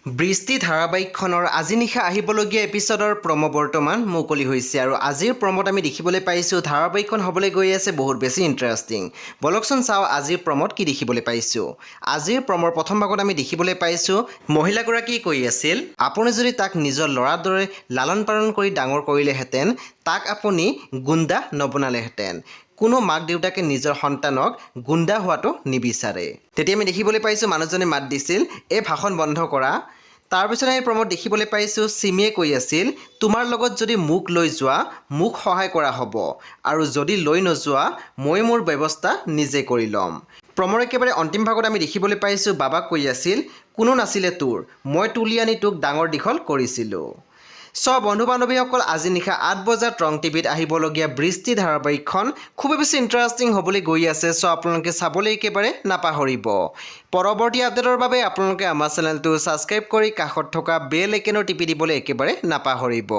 বৃষ্টি ধাৰাবাহিকখনৰ আজি নিশা আহিবলগীয়া এপিছডৰ প্ৰম' বৰ্তমান মুকলি হৈছে আৰু আজিৰ প্ৰম'ত আমি দেখিবলৈ পাইছোঁ ধাৰাবাহিকখন হ'বলৈ গৈ আছে বহুত বেছি ইণ্টাৰেষ্টিং। বলকচোন চাওঁ আজিৰ প্ৰম'ত কি দেখিবলৈ পাইছোঁ। আজিৰ প্ৰম'ৰ প্ৰথম ভাগত আমি দেখিবলৈ পাইছোঁ মহিলাগৰাকী কৈ আছিল আপুনি যদি তাক নিজৰ ল'ৰাৰ দৰে লালন পালন কৰি ডাঙৰ কৰিলেহেঁতেন তাক আপুনি গুণ্ডা নবনালেহেঁতেন। কোনো মাক দেউতাকে নিজৰ সন্তানক গুণ্ডা হোৱাটো নিবিচাৰে। তেতিয়া আমি দেখিবলৈ পাইছোঁ মানুহজনে মাত দিছিল এই ভাষণ বন্ধ কৰা। তাৰপিছত আমি প্ৰম'ত দেখিবলৈ পাইছোঁ চিমিয়ে কৈ আছিল তোমাৰ লগত যদি মোক লৈ যোৱা মোক সহায় কৰা হ'ব আৰু যদি লৈ নোযোৱা মই মোৰ ব্যৱস্থা নিজে কৰি ল'ম। প্ৰম'ৰ একেবাৰে অন্তিম ভাগত আমি দেখিবলৈ পাইছোঁ বাবাক কৈ আছিল কোনো নাছিলে তোৰ মই তুলি আনি তোক ডাঙৰ দীঘল কৰিছিলোঁ। বন্ধু বান্ধৱীসকল আজি নিশা 8 বজাত ৰং টিভিত আহিবলগীয়া বৃষ্টি ধাৰাবাহিকখন খুবেই বেছি ইণ্টাৰেষ্টিং হ'বলৈ গৈ আছে। আপোনালোকে চাবলৈ একেবাৰে নাপাহৰিব। পৰৱৰ্তী আপডেটৰ বাবে আপোনালোকে আমাৰ চেনেলটো ছাবস্ক্ৰাইব কৰি কাষত থকা বেল আইকনৰ টিপি দিবলৈ একেবাৰে নাপাহৰিব।